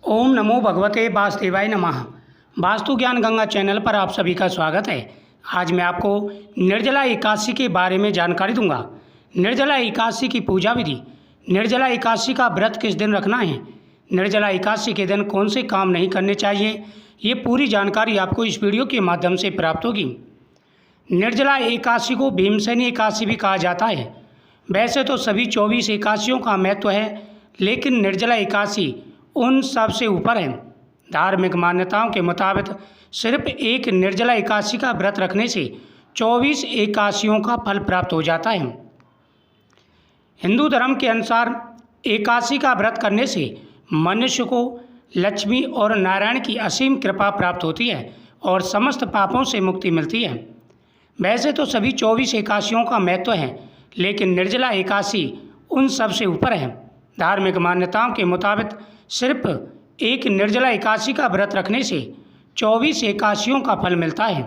ओम नमो भगवते वासुदेवाय नमः। वास्तु ज्ञान गंगा चैनल पर आप सभी का स्वागत है। आज मैं आपको निर्जला एकादशी के बारे में जानकारी दूंगा। निर्जला एकादशी की पूजा विधि, निर्जला एकादशी का व्रत किस दिन रखना है, निर्जला एकादशी के दिन कौन से काम नहीं करने चाहिए, ये पूरी जानकारी आपको इस वीडियो के माध्यम से प्राप्त होगी। निर्जला एकादशी को भीमसेनी एकादशी भी कहा जाता है। वैसे तो सभी 24 एकादशियों का महत्व है, लेकिन निर्जला एकादशी उन सब से ऊपर है। धार्मिक मान्यताओं के मुताबिक सिर्फ एक निर्जला एकादशी का व्रत रखने से 24 एकादशियों का फल प्राप्त हो जाता है। हिंदू धर्म के अनुसार एकादशी का व्रत करने से मनुष्य को लक्ष्मी और नारायण की असीम कृपा प्राप्त होती है और समस्त पापों से मुक्ति मिलती है। वैसे तो सभी 24 एकादशियों का महत्व है, लेकिन निर्जला एकादशी उन सब से ऊपर है। धार्मिक मान्यताओं के मुताबिक सिर्फ एक निर्जला एकादशी का व्रत रखने से 24 एकादशियों का फल मिलता है।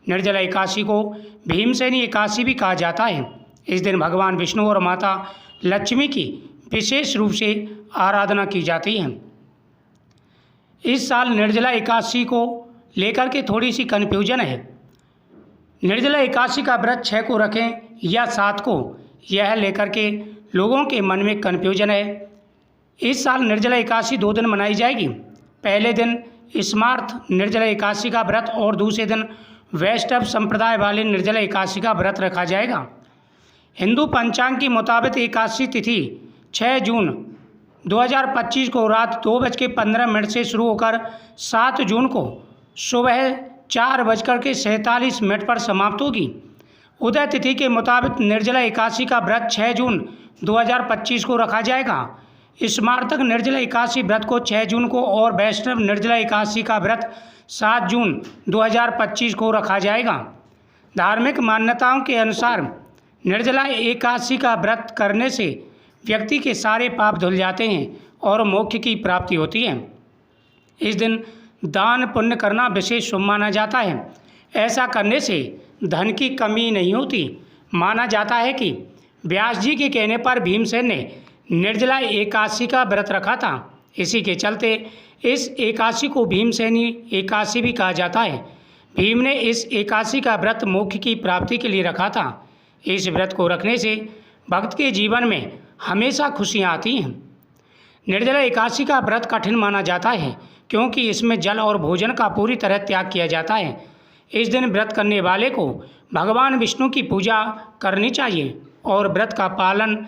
निर्जला एकादशी को भीमसेनी एकादशी भी कहा जाता है। इस दिन भगवान विष्णु और माता लक्ष्मी की विशेष रूप से आराधना की जाती है। इस साल निर्जला एकादशी को लेकर के थोड़ी सी कन्फ्यूजन है। निर्जला एकादशी का व्रत 6 को रखें या 7 को, यह लेकर के लोगों के मन में कन्फ्यूजन है। इस साल निर्जला एकादशी 2 दिन मनाई जाएगी। पहले दिन स्मार्त निर्जला एकादशी का व्रत और दूसरे दिन वैष्णव संप्रदाय वाले निर्जला एकादशी का व्रत रखा जाएगा। हिंदू पंचांग के मुताबिक एकादशी तिथि 6 जून 2025 को रात 2:15 से शुरू होकर 7 जून को सुबह 4:47 पर समाप्त होगी। उदय तिथि के मुताबिक निर्जला एकादशी का व्रत 6 जून 2025 को रखा जाएगा। स्मार्तक निर्जला एकादशी व्रत को 6 जून को और वैष्णव निर्जला एकादशी का व्रत 7 जून 2025 को रखा जाएगा। धार्मिक मान्यताओं के अनुसार निर्जला एकादशी का व्रत करने से व्यक्ति के सारे पाप धुल जाते हैं और मोक्ष की प्राप्ति होती है। इस दिन दान पुण्य करना विशेष शुभ माना जाता है। ऐसा करने से धन की कमी नहीं होती। माना जाता है कि व्यास जी के कहने पर भीमसेन ने निर्जला एकादशी का व्रत रखा था। इसी के चलते इस एकादशी को भीमसेनी एकादशी भी कहा जाता है। भीम ने इस एकादशी का व्रत मोक्ष की प्राप्ति के लिए रखा था। इस व्रत को रखने से भक्त के जीवन में हमेशा खुशियाँ आती हैं। निर्जला एकादशी का व्रत कठिन माना जाता है, क्योंकि इसमें जल और भोजन का पूरी तरह त्याग किया जाता है। इस दिन व्रत करने वाले को भगवान विष्णु की पूजा करनी चाहिए और व्रत का पालन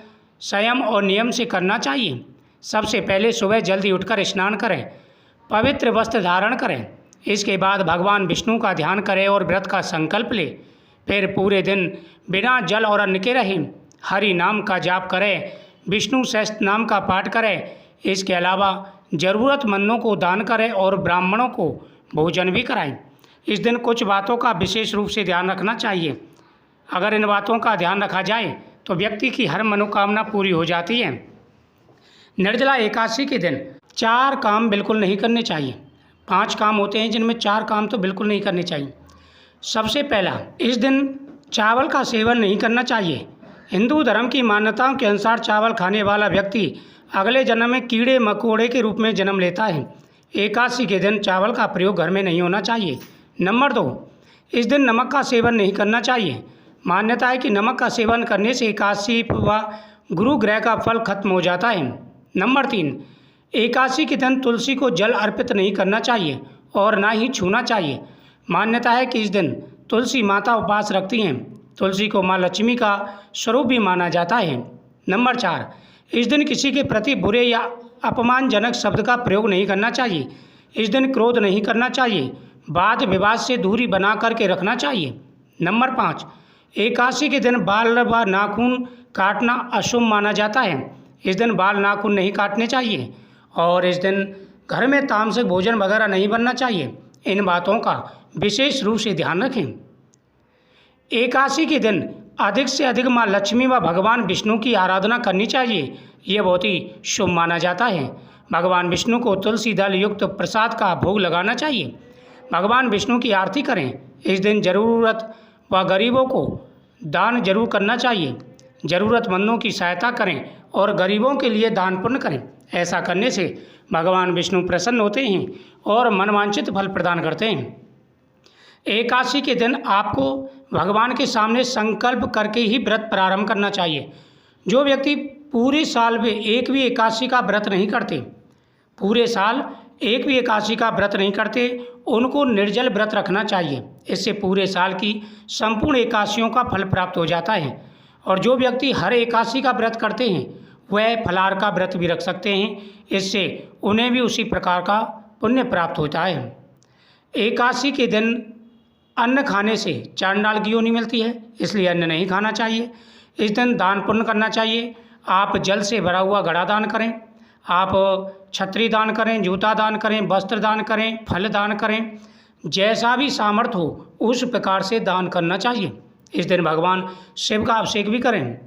संयम और नियम से करना चाहिए। सबसे पहले सुबह जल्दी उठकर स्नान करें, पवित्र वस्त्र धारण करें। इसके बाद भगवान विष्णु का ध्यान करें और व्रत का संकल्प लें। फिर पूरे दिन बिना जल और अन्न के रहें। हरि नाम का जाप करें, विष्णु सहस्त्र नाम का पाठ करें। इसके अलावा ज़रूरतमंदों को दान करें और ब्राह्मणों को भोजन भी कराएं। इस दिन कुछ बातों का विशेष रूप से ध्यान रखना चाहिए। अगर इन बातों का ध्यान रखा जाए तो व्यक्ति की हर मनोकामना पूरी हो जाती है। निर्जला एकादशी के दिन 4 काम बिल्कुल नहीं करने चाहिए। 5 काम होते हैं, जिनमें 4 काम तो बिल्कुल नहीं करने चाहिए। सबसे पहला, इस दिन चावल का सेवन नहीं करना चाहिए। हिंदू धर्म की मान्यताओं के अनुसार चावल खाने वाला व्यक्ति अगले जन्म में कीड़े मकोड़े के रूप में जन्म लेता है। एकादशी के दिन चावल का प्रयोग घर में नहीं होना चाहिए। नंबर 2, इस दिन नमक का सेवन नहीं करना चाहिए। मान्यता है कि नमक का सेवन करने से एकादशी व गुरु ग्रह का फल खत्म हो जाता है। नंबर 3, एकादशी के दिन तुलसी को जल अर्पित नहीं करना चाहिए और ना ही छूना चाहिए। मान्यता है कि इस दिन तुलसी माता उपवास रखती हैं। तुलसी को माँ लक्ष्मी का स्वरूप भी माना जाता है। नंबर 4, इस दिन किसी के प्रति बुरे या अपमानजनक शब्द का प्रयोग नहीं करना चाहिए। इस दिन क्रोध नहीं करना चाहिए। वाद विवाद से दूरी बना करके रखना चाहिए। नंबर 5, एकादशी के दिन बाल व नाखून काटना अशुभ माना जाता है। इस दिन बाल नाखून नहीं काटने चाहिए और इस दिन घर में तामसिक भोजन वगैरह नहीं बनना चाहिए। इन बातों का विशेष रूप से ध्यान रखें। एकादशी के दिन अधिक से अधिक माँ लक्ष्मी व भगवान विष्णु की आराधना करनी चाहिए। ये बहुत ही शुभ माना जाता है। भगवान विष्णु को तुलसी दल युक्त प्रसाद का भोग लगाना चाहिए। भगवान विष्णु की आरती करें। इस दिन ज़रूरत व गरीबों को दान जरूर करना चाहिए। ज़रूरतमंदों की सहायता करें और गरीबों के लिए दान पुण्य करें। ऐसा करने से भगवान विष्णु प्रसन्न होते हैं और मनवांछित फल प्रदान करते हैं। एकादशी के दिन आपको भगवान के सामने संकल्प करके ही व्रत प्रारंभ करना चाहिए। जो व्यक्ति पूरे साल में एक भी एकादशी का व्रत नहीं करते, पूरे साल एक भी एकादशी का व्रत नहीं करते, उनको निर्जल व्रत रखना चाहिए। इससे पूरे साल की संपूर्ण एकादशियों का फल प्राप्त हो जाता है। और जो व्यक्ति हर एकादशी का व्रत करते हैं वह फलाहार का व्रत भी रख सकते हैं, इससे उन्हें भी उसी प्रकार का पुण्य प्राप्त होता है। एकादशी के दिन अन्न खाने से चांडाल की योनि मिलती है, इसलिए अन्न नहीं खाना चाहिए। इस दिन दान पुण्य करना चाहिए। आप जल से भरा हुआ घड़ा दान करें, आप छतरी दान करें, जूता दान करें, वस्त्र दान करें, फल दान करें, जैसा भी सामर्थ्य हो उस प्रकार से दान करना चाहिए। इस दिन भगवान शिव का अभिषेक भी करें।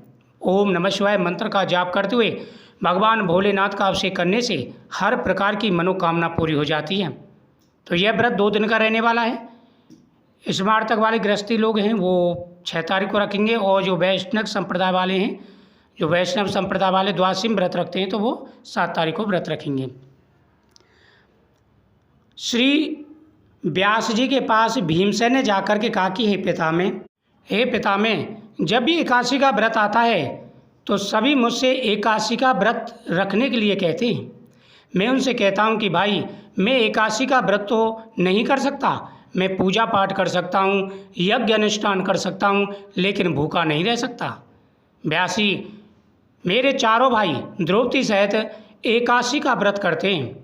ओम नमः शिवाय मंत्र का जाप करते हुए भगवान भोलेनाथ का अभिषेक करने से हर प्रकार की मनोकामना पूरी हो जाती है। तो यह व्रत 2 दिन का रहने वाला है। स्मार्ट तक वाले गृहस्थी लोग हैं वो 6 तारीख को रखेंगे, और जो वैष्णव संप्रदाय वाले हैं, जो वैष्णव संप्रदाय वाले द्वादशी व्रत रखते हैं, तो वो 7 तारीख को व्रत रखेंगे। श्री व्यास जी के पास भीमसेन ने जाकर के कहा कि हे पितामह, जब भी एकादशी का व्रत आता है तो सभी मुझसे एकादशी का व्रत रखने के लिए कहते हैं। मैं उनसे कहता हूँ कि भाई, मैं एकादशी का व्रत तो नहीं कर सकता, मैं पूजा पाठ कर सकता हूँ, यज्ञ अनुष्ठान कर सकता हूँ, लेकिन भूखा नहीं रह सकता। व्यासी, मेरे चारों भाई द्रौपदी सहित एकादशी का व्रत करते हैं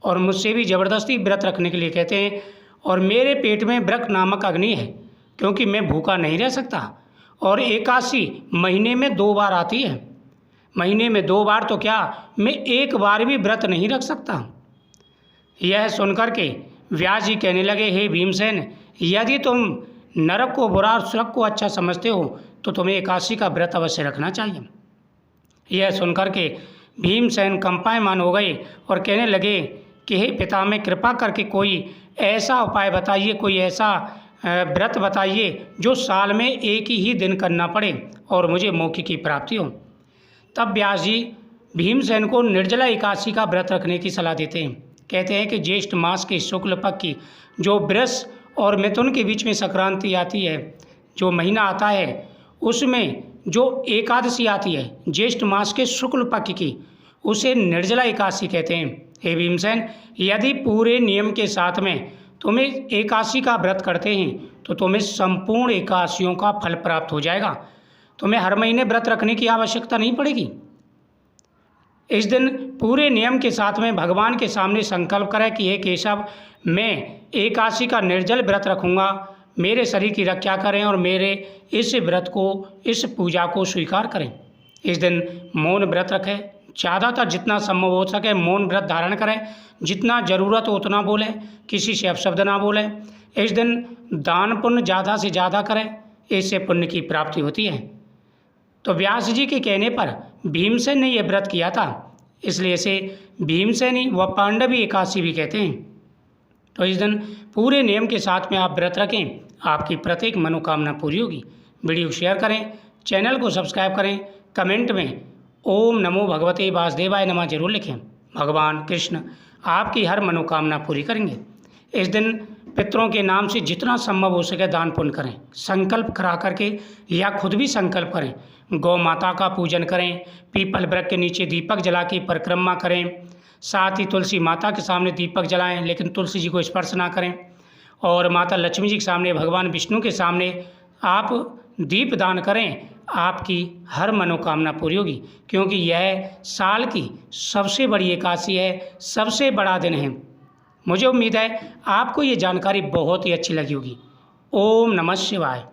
और मुझसे भी ज़बरदस्ती व्रत रखने के लिए कहते हैं, और मेरे पेट में व्रत नामक अग्नि है, क्योंकि मैं भूखा नहीं रह सकता। और एकादशी महीने में 2 बार आती है, महीने में 2 बार तो क्या, मैं 1 बार भी व्रत नहीं रख सकता। यह सुनकर के व्यास जी कहने लगे, हे भीमसेन, यदि तुम नरक को बुरा और स्वर्ग को अच्छा समझते हो तो तुम्हें एकादशी का व्रत अवश्य रखना चाहिए। यह सुनकर के भीमसेन कंपायमान हो गए और कहने लगे कि हे पितामह, कृपा करके कोई ऐसा उपाय बताइए, कोई ऐसा व्रत बताइए जो साल में एक ही दिन करना पड़े और मुझे मोक्ष की प्राप्ति हो। तब व्यास जी भीमसेन को निर्जला एकादशी का व्रत रखने की सलाह देते हैं। कहते हैं कि ज्येष्ठ मास के शुक्ल पक्ष की जो वृष और मिथुन के बीच में संक्रांति आती है, जो महीना आता है, उसमें जो एकादशी आती है ज्येष्ठ मास के शुक्ल पक्ष की, उसे निर्जला एकादशी कहते हैं। हे भीमसेन, यदि पूरे नियम के साथ में तुम्हें एकादशी का व्रत करते हैं तो तुम्हें संपूर्ण एकादशियों का फल प्राप्त हो जाएगा। तुम्हें हर महीने व्रत रखने की आवश्यकता नहीं पड़ेगी। इस दिन पूरे नियम के साथ में भगवान के सामने संकल्प करें कि हे केशव, मैं एकादशी का निर्जल व्रत रखूँगा, मेरे शरीर की रक्षा करें और मेरे इस व्रत को, इस पूजा को स्वीकार करें। इस दिन मौन व्रत रखें, ज़्यादातर जितना संभव हो सके मौन व्रत धारण करें, जितना ज़रूरत हो उतना बोलें, किसी से अपशब्द ना बोलें। इस दिन दान पुण्य ज़्यादा से ज़्यादा करें, इससे पुण्य की प्राप्ति होती है। तो व्यास जी के कहने पर भीमसेन ने यह व्रत किया था, इसलिए इसे भीमसेनी व पांडवी एकादशी भी कहते हैं। तो इस दिन पूरे नियम के साथ में आप व्रत रखें, आपकी प्रत्येक मनोकामना पूरी होगी। वीडियो शेयर करें, चैनल को सब्सक्राइब करें, कमेंट में ओम नमो भगवते वासुदेवाय नमः जरूर लिखें। भगवान कृष्ण आपकी हर मनोकामना पूरी करेंगे। इस दिन पितरों के नाम से जितना संभव हो सके दान पुण्य करें, संकल्प करा करके या खुद भी संकल्प करें। गौ माता का पूजन करें, पीपल वृक्ष के नीचे दीपक जला के परिक्रमा करें, साथ ही तुलसी माता के सामने दीपक जलाएं, लेकिन तुलसी जी को स्पर्श ना करें। और माता लक्ष्मी जी के सामने, भगवान विष्णु के सामने आप दीप दान करें, आपकी हर मनोकामना पूरी होगी, क्योंकि यह साल की सबसे बड़ी एकादशी है, सबसे बड़ा दिन है। मुझे उम्मीद है आपको ये जानकारी बहुत ही अच्छी लगी होगी। ओम नमः शिवाय।